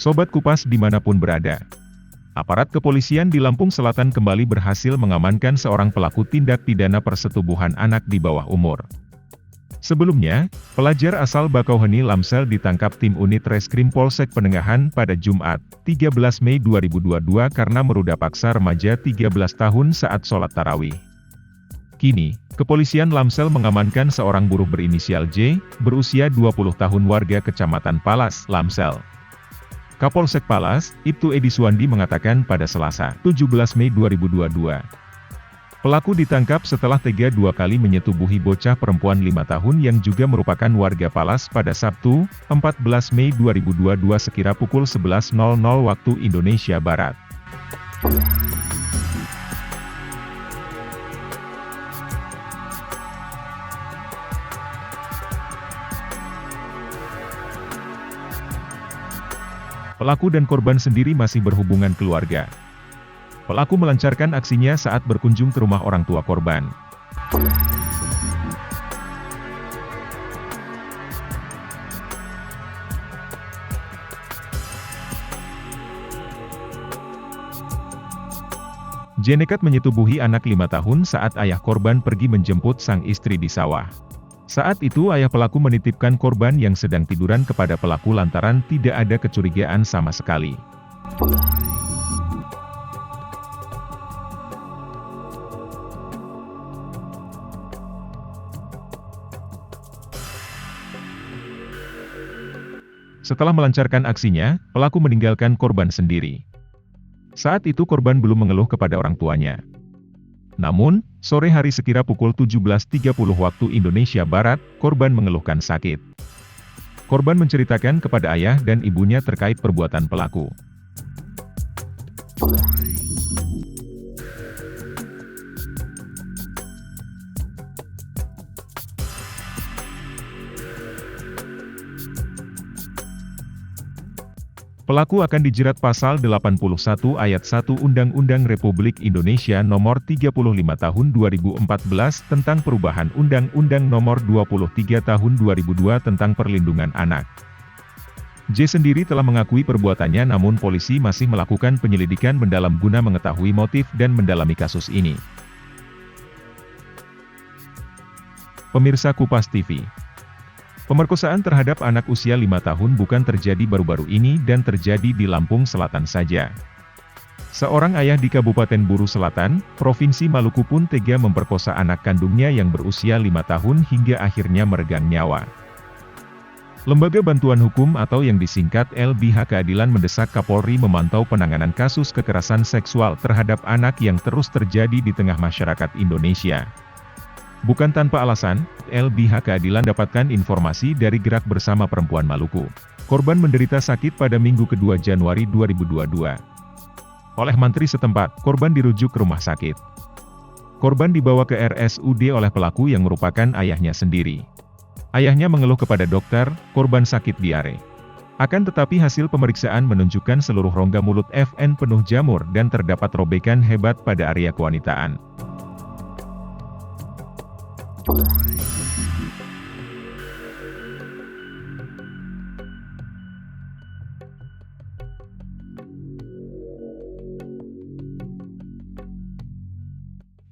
Sobat Kupas dimanapun berada. Aparat kepolisian di Lampung Selatan kembali berhasil mengamankan seorang pelaku tindak pidana persetubuhan anak di bawah umur. Sebelumnya, pelajar asal Bakauheni Lamsel ditangkap tim unit Reskrim Polsek Penengahan pada Jumat, 13 Mei 2022 karena meruda paksa remaja 13 tahun saat sholat tarawih. Kini, kepolisian Lamsel mengamankan seorang buruh berinisial J, berusia 20 tahun warga Kecamatan Palas, Lamsel. Kapolsek Palas, Ibtu Edi Suwandi mengatakan pada Selasa, 17 Mei 2022. Pelaku ditangkap setelah tega 2 kali menyetubuhi bocah perempuan 5 tahun yang juga merupakan warga Palas pada Sabtu, 14 Mei 2022 sekira pukul 11.00 waktu Indonesia Barat. Pelaku dan korban sendiri masih berhubungan keluarga. Pelaku melancarkan aksinya saat berkunjung ke rumah orang tua korban. J nekat menyetubuhi anak 5 tahun saat ayah korban pergi menjemput sang istri di sawah. Saat itu ayah pelaku menitipkan korban yang sedang tiduran kepada pelaku lantaran tidak ada kecurigaan sama sekali. Setelah melancarkan aksinya, pelaku meninggalkan korban sendiri. Saat itu korban belum mengeluh kepada orang tuanya. Namun, sore hari sekira pukul 17.30 waktu Indonesia Barat, korban mengeluhkan sakit. Korban menceritakan kepada ayah dan ibunya terkait perbuatan pelaku. Pelaku akan dijerat pasal 81 ayat 1 Undang-Undang Republik Indonesia Nomor 35 Tahun 2014 tentang perubahan Undang-Undang Nomor 23 Tahun 2002 tentang Perlindungan Anak. J sendiri telah mengakui perbuatannya namun polisi masih melakukan penyelidikan mendalam guna mengetahui motif dan mendalami kasus ini. Pemirsa Kupas TV. Pemerkosaan terhadap anak usia 5 tahun bukan terjadi baru-baru ini dan terjadi di Lampung Selatan saja. Seorang ayah di Kabupaten Buru Selatan, Provinsi Maluku pun tega memperkosa anak kandungnya yang berusia 5 tahun hingga akhirnya meregang nyawa. Lembaga Bantuan Hukum atau yang disingkat LBH Keadilan mendesak Kapolri memantau penanganan kasus kekerasan seksual terhadap anak yang terus terjadi di tengah masyarakat Indonesia. Bukan tanpa alasan, LBH Keadilan dapatkan informasi dari Gerak Bersama Perempuan Maluku. Korban menderita sakit pada Minggu kedua Januari 2022. Oleh mantri setempat, korban dirujuk ke rumah sakit. Korban dibawa ke RSUD oleh pelaku yang merupakan ayahnya sendiri. Ayahnya mengeluh kepada dokter, korban sakit diare. Akan tetapi hasil pemeriksaan menunjukkan seluruh rongga mulut FN penuh jamur dan terdapat robekan hebat pada area kewanitaan.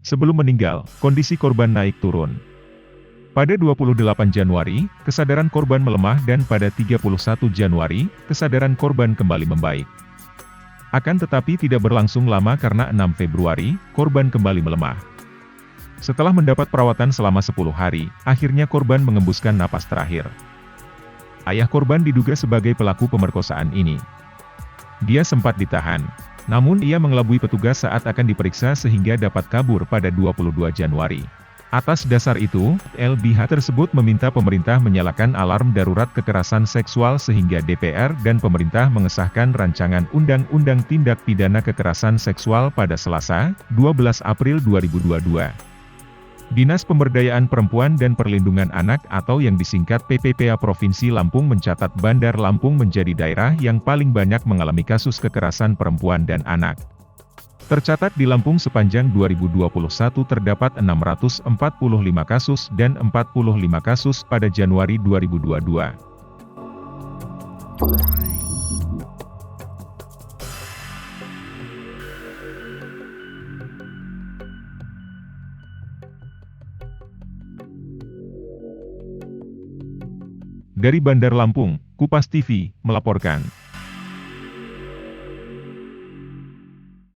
Sebelum meninggal, kondisi korban naik turun. Pada 28 Januari, kesadaran korban melemah dan pada 31 Januari, kesadaran korban kembali membaik. Akan tetapi tidak berlangsung lama karena 6 Februari, korban kembali melemah. Setelah mendapat perawatan selama 10 hari, akhirnya korban mengembuskan napas terakhir. Ayah korban diduga sebagai pelaku pemerkosaan ini. Dia sempat ditahan. Namun ia mengelabui petugas saat akan diperiksa sehingga dapat kabur pada 22 Januari. Atas dasar itu, LBH tersebut meminta pemerintah menyalakan alarm darurat kekerasan seksual sehingga DPR dan pemerintah mengesahkan rancangan Undang-Undang Tindak Pidana Kekerasan Seksual pada Selasa, 12 April 2022. Dinas Pemberdayaan Perempuan dan Perlindungan Anak atau yang disingkat PPPA Provinsi Lampung mencatat Bandar Lampung menjadi daerah yang paling banyak mengalami kasus kekerasan perempuan dan anak. Tercatat di Lampung sepanjang 2021 terdapat 645 kasus dan 45 kasus pada Januari 2022. Dari Bandar Lampung, Kupas TV melaporkan.